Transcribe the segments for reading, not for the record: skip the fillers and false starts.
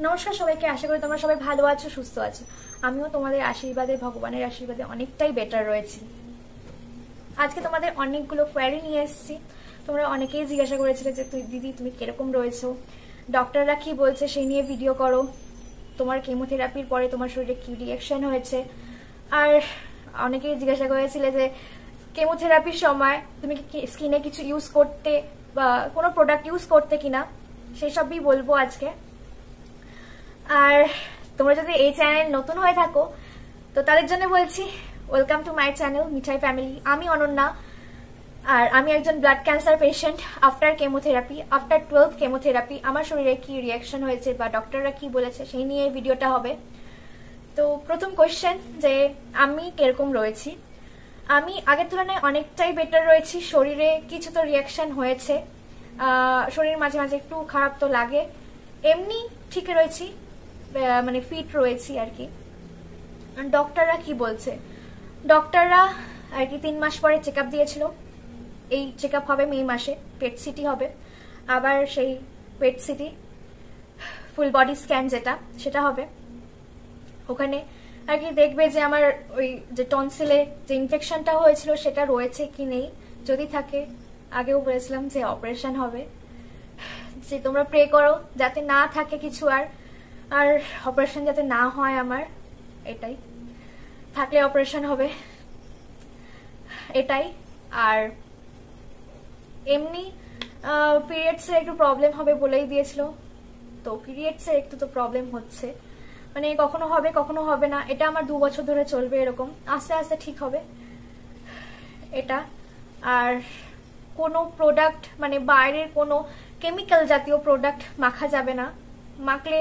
নমস্কার সবাইকে, আশা করি তোমরা সবাই ভালো আছো, সুস্থ আছো। আমিও তোমাদের আশীর্বাদে, ভগবানের আশীর্বাদে অনেকটাই বেটার রয়েছি। আজকে তোমাদের অনেকগুলো কোয়ারি নিয়ে এসেছি। তোমরা অনেকেই জিজ্ঞাসা করেছিলে যে দিদি তুমি কিরকম রয়েছো, ডক্টররা কি বলছে সেই নিয়ে ভিডিও করো, তোমার কেমোথেরাপির পরে তোমার শরীরে কি রিয়াকশন হয়েছে। আর অনেকেই জিজ্ঞাসা করেছিলে যে কেমোথেরাপির সময় তুমি কি স্কিনে কিছু ইউজ করতে বা কোনো প্রোডাক্ট ইউজ করতে কিনা, সেই সবই বলবো আজকে। আর তোমরা যদি এই চ্যানেল নতুন হয়ে থাকো তো তাদের জন্য বলছি welcome to my channel Mithai family. আমি অনন্যা, আর আমি একজন blood cancer patient. After chemotherapy, after 12 chemotherapy আমার শরীরে কি রিয়াকশন হয়েছে বা ডক্টররা কি বলেছে সেই নিয়ে ভিডিওটা হবে। তো প্রথম কোয়েশ্চেন যে আমি কিরকম রয়েছি। আমি আগের তুলনায় অনেকটাই বেটার রয়েছি। শরীরে কিছু তো রিয়াকশন হয়েছে, শরীর মাঝে মাঝে একটু খারাপ তো লাগে, এমনি ঠিক রয়েছি, মানে ফিট রয়েছি আর কি। ডক্টররা কি বলছে, ডক্টররা আর কি 3 মাস পরে চেক আপ দিয়েছিল। এই চেক আপ হবে মে মাসে, পেট সিটি হবে, আবার সেই PET CT full body scan যেটা সেটা হবে। ওখানে আর কি দেখবে যে আমার ওই যে টনসিলে যে ইনফেকশনটা হয়েছিল সেটা রয়েছে কি নেই। যদি থাকে, আগেও বলেছিলাম যে অপারেশন হবে, যে তোমরা প্রে করো যাতে না থাকে কিছু, আর অপারেশন যাতে না হয় আমার, এটাই। থাকলে অপারেশন হবে, এটাই। আর এমনি পিরিয়ডসের একটু প্রবলেম হবে বলেই দিয়েছিল, তো পিরিয়ডসের একটু তো প্রবলেম হচ্ছে, মানে কখনো হবে কখনো হবে না। এটা আমার 2 বছর ধরে চলবে এরকম, আস্তে আস্তে ঠিক হবে এটা। আর কোনো প্রোডাক্ট মানে বাইরের কোনো কেমিক্যাল জাতীয় প্রোডাক্ট মাখা যাবে না। মাখলে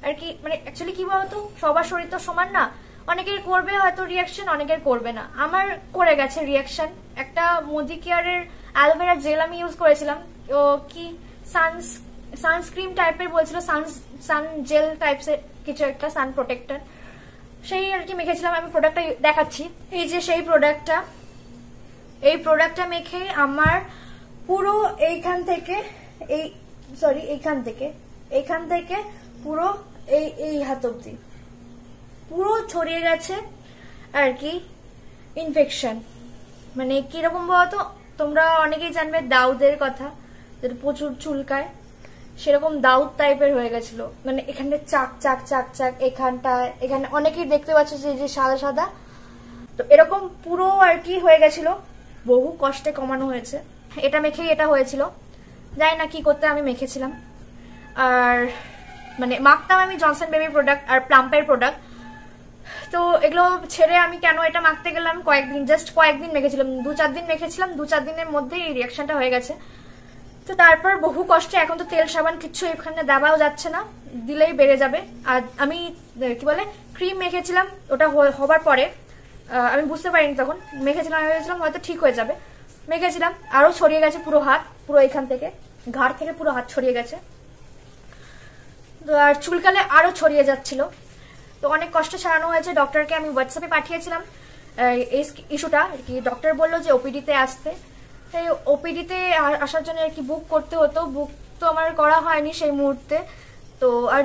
আর কি মানে অ্যাকচুয়ালি কি বলতো, সবার শরীর তো সমান না, অনেকের করবে হয়তো রিয়াকশন, অনেকের করবে না। আমার করে গেছে রিয়াকশন। একটা মোদি কেয়ারের অ্যালোভেরা জেল আমি ইউজ করেছিলাম, ও কি সানস্ক্রিন টাইপের বলছিল, সান জেল টাইপসের কিছু একটা, সান প্রোটেক্টর, সেই আর কি মেখেছিলাম। আমি প্রোডাক্টটা দেখাচ্ছি, এই যে সেই প্রোডাক্টটা। এই প্রোডাক্টটা মেখে আমার পুরো এইখান থেকে এইখান থেকে পুরো এই হাত অব্দি পুরো ছড়িয়ে গেছে আর কি ইনফেকশন। মানে কিরকম বলতো, তোমরা অনেকেই জানবে দাউদের কথা, যেটা প্রচুর চুলকায়, সেরকম দাউদ টাইপের হয়ে গেছিল। মানে এখানে চাক চাক চাক চাক, এখানটায় এখানে অনেকেই দেখতে পাচ্ছ যে সাদা সাদা, তো এরকম পুরো আর কি হয়ে গেছিল। বহু কষ্টে কমানো হয়েছে, এটা মেখেই এটা হয়েছিল। জানি না কি করতে আমি মেখেছিলাম। আর মানে মাখতাম আমি জনসন বেবি প্রোডাক্ট আর প্লাম্পের প্রোডাক্ট, তো এগুলো ছেড়ে আমি কেন এটা মাখতে গেলাম। কয়েকদিন মেখেছিলাম, 2-4 দিন মেখেছিলাম, 2-4 দিনের মধ্যে এই রিয়াকশনটা হয়ে গেছে। তো তারপর বহু কষ্টে, এখন তো তেল সাবান কিচ্ছু এখানে দেওয়াও যাচ্ছে না, দিলেই বেড়ে যাবে। আর আমি কি বলে ক্রিম মেখেছিলাম, ওটা হবার পরে আমি বুঝতে পারিনি, তখন মেখেছিলাম, আমি ভেবেছিলাম হয়তো ঠিক হয়ে যাবে। মেখেছিলাম, আরো ছড়িয়ে গেছে পুরো হাত, পুরো এখান থেকে ঘাড় থেকে পুরো হাত ছড়িয়ে গেছে। আর চুলকালে আরো ছড়িয়ে যাচ্ছিল। তো অনেক কষ্ট ছাড়ানো হয়েছে। ডক্টরকে আমি হোয়াটসঅ্যাপে পাঠিয়েছিলাম এই ইস্যুটা আর কি। ডক্টর বললো যে ওপিডিতে আসতে, এই ওপিডিতে আসার জন্য আর কি বুক করতে হতো। বুক তো আমার করা হয়নি সেই মুহূর্তে, তো আর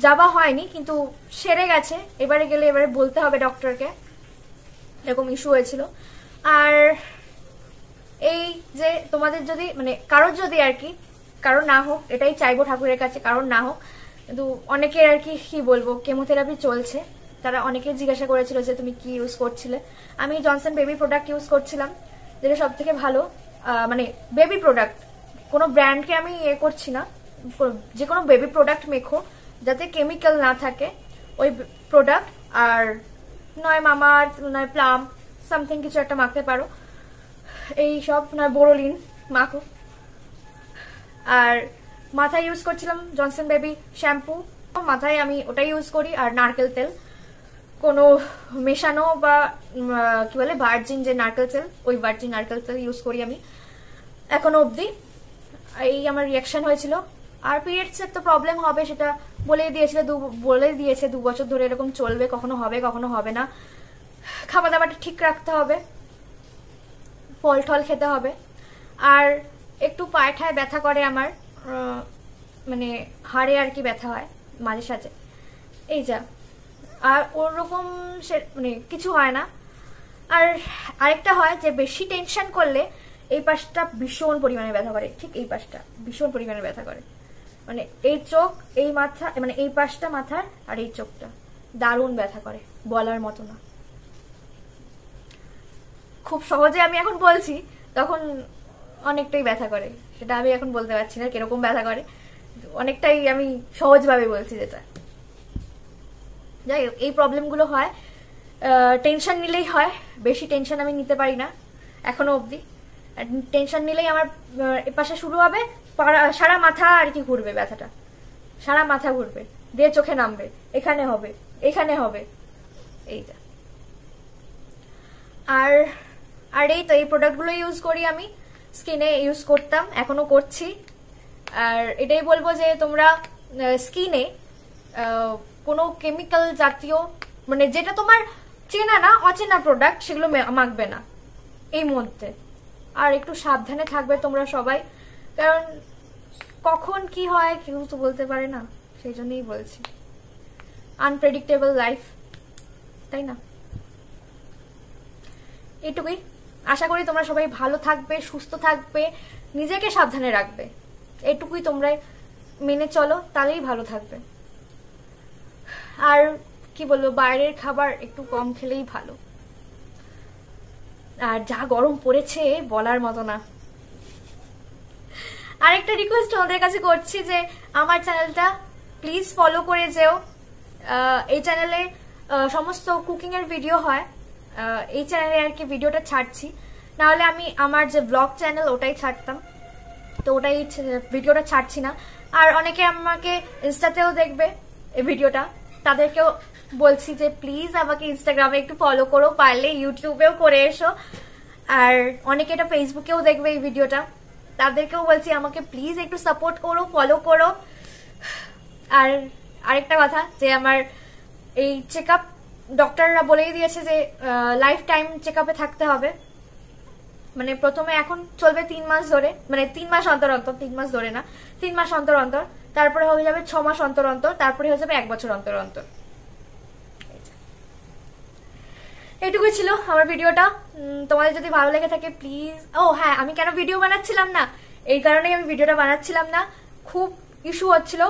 যাওয়া হয়নি, কিন্তু সেরে গেছে। এবারে গেলে এবারে বলতে হবে ডক্টরকে এরকম ইস্যু হয়েছিল। আর এই যে তোমাদের যদি মানে কারোর যদি আর কি, কারোর না হোক, এটাই চাইবো ঠাকুরের কাছে কারোর না হোক, কিন্তু অনেকের আর কি বলবো, কেমোথেরাপি চলছে, তারা অনেকে জিজ্ঞাসা করেছিল যে তুমি কি ইউজ করছিলে। আমি জনসন বেবি প্রোডাক্ট ইউজ করছিলাম, যেটা সব থেকে ভালো। মানে বেবি প্রোডাক্ট, কোনো ব্র্যান্ডকে আমি করছি না, যে কোনো বেবি প্রোডাক্ট মেখো যাতে কেমিক্যাল না থাকে ওই প্রোডাক্ট। আর নয় মামাআর্থ, নয় প্লাম, সামথিং কিছু একটা মাখতে পারো, এই সব, নয় বোরোলিন মাখো। আর মাথায় ইউজ করছিলাম জনসন বেবি শ্যাম্পু, মাথায় আমি ওটাই ইউজ করি। আর নারকেল তেল, কোনো মেশানো বা কি বলে ভার্জিন যে নারকেল তেল, ওই ভার্জিন নারকেল তেল ইউজ করি আমি এখনো অবধি। এই আমার রিয়াকশন হয়েছিল। আর পিরিয়ডসের তো প্রবলেম হবে, সেটা বলেই দিয়েছে 2 বছর ধরে এরকম চলবে, কখনো হবে কখনো হবে না। খাবার দাবারটা ঠিক রাখতে হবে, ফল টল খেতে হবে। আর একটু পায়ে ঠায় ব্যথা করে আমার, মানে হাড়ে আর কি ব্যথা হয়, মাঝে সাঝে, এই যা। আর ওরকম মানে কিছু হয় না। আর আরেকটা হয় যে বেশি টেনশন করলে এই পাশটা ভীষণ পরিমাণে ব্যথা করে, ঠিক এই পাশটা ভীষণ পরিমাণে ব্যথা করে, মানে এই চোখ, এই মাথা, মানে এই পাশটা মাথার আর এই চোখটা দারুণ ব্যথা করে, বলার মতো না। খুব সহজে আমি এখন বলছি, তখন অনেকটাই ব্যথা করে, সেটা আমি এখন বলতে পারছি না কিরকম ব্যথা করে, অনেকটাই আমি সহজভাবে বলছি যেটা। যাই হোক, এই প্রবলেমগুলো হয়, টেনশন নিলেই হয়। বেশি টেনশন আমি নিতে পারি না এখনো অবধি। টেনশন নিলেই আমার এপাশে শুরু হবে, সারা মাথা আর কি ঘুরবে, ব্যথাটা সারা মাথা ঘুরবে, দিয়ে চোখে নামবে, এখানে হবে, এখানে হবে, এইটা। আর আর এই তো এই প্রোডাক্টগুলো ইউজ করি আমি, স্কিনে ইউজ করতাম, এখনো করছি। আর এটাই বলবো যে তোমরা স্কিনে কোনো কেমিক্যাল জাতীয়, মানে যেটা তোমার চেনা না, অচেনা প্রোডাক্ট, সেগুলো মাখবে না এই মধ্যে। আর একটু সাবধানে থাকবে তোমরা সবাই, কারণ কখন কি হয় কেউ তো বলতে পারে না, সেই জন্যই বলছি। আনপ্রেডিক্টেবল লাইফ, তাই না? এটুকুই। আশা করি তোমরা সবাই ভালো থাকবে, সুস্থ থাকবে, নিজেকে সাবধানে রাখবে, এটুকুই তোমরা মেনে চলো, তাহলেই ভালো থাকবে। আর কি বলবো, বাইরের খাবার একটু কম খেলেই ভালো। আর যা গরম পড়েছে বলার মতো না। আরেকটা রিকোয়েস্ট তোমাদের কাছে করছি যে আমার চ্যানেলটা প্লিজ ফলো করে যেও। এই চ্যানেলে সমস্ত কুকিং এর ভিডিও হয়, এই চ্যানেলে আর কি ভিডিওটা ছাড়ছি, নাহলে আমি আমার যে ব্লগ চ্যানেল ওটাই ছাড়তাম, তো ওটাই ভিডিওটা ছাড়ছি না। আর অনেকে আমাকে ইনস্টাতেও দেখবে এই ভিডিওটা, তাদেরকেও বলছি যে প্লিজ আমাকে ইনস্টাগ্রামে একটু ফলো করো, পারলে ইউটিউবেও করে এসো। আর অনেকে এটা ফেসবুকেও দেখবে এই ভিডিওটা, তাদেরকেও বলছি আমাকে প্লিজ একটু সাপোর্ট করো, ফলো করো। আর আরেকটা কথা, যে আমার এই চেক আপ ডক্টররা বলেই দিয়েছে যে লাইফ টাইম চেক আপে থাকতে হবে। মানে প্রথমে এখন চলবে 3 মাস ধরে, মানে 3 মাস অন্তর অন্তর, 3 মাস ধরে না, 3 মাস অন্তর অন্তর, তারপরে হয়ে যাবে 6 মাস অন্তর অন্তর, তারপরে হয়ে যাবে 1 বছর অন্তর অন্তর। এটুকুই ছিল আমার ভিডিওটা। তোমাদের যদি ভালো লেগে থাকে প্লিজ, ও হ্যাঁ, আমি কেন ভিডিও বানাচ্ছিলাম না, এই কারণেই আমি ভিডিওটা বানাচ্ছিলাম না, খুব ইস্যু হচ্ছিল,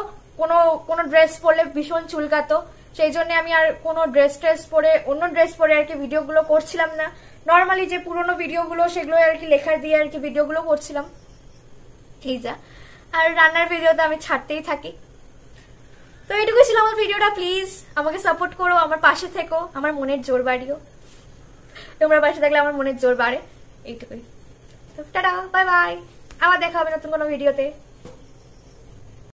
কোনো ড্রেস পরলে ভীষণ চুলকাতো, সেই জন্য আমি আর কোনো ড্রেস পরে, অন্য ড্রেস পরে আর কি ভিডিওগুলো করছিলাম না। নর্মালি যে পুরোনো ভিডিওগুলো, সেগুলো আর কি লেখা দিয়ে আর কি ভিডিওগুলো করছিলাম, ঠিক যা। আর রান্নার ভিডিও তো আমি ছাড়তেই থাকি। তো এটুকুই ছিল আমার ভিডিওটা। প্লিজ আমাকে সাপোর্ট করো, আমার পাশে থেকো, আমার মনের জোর বাড়িও, তোমরা পাশে থাকলে আমার মনের জোর বাড়ে। এইটুকুই। টাটা, বাই বাই, আবার দেখা হবে নতুন কোনো ভিডিওতে।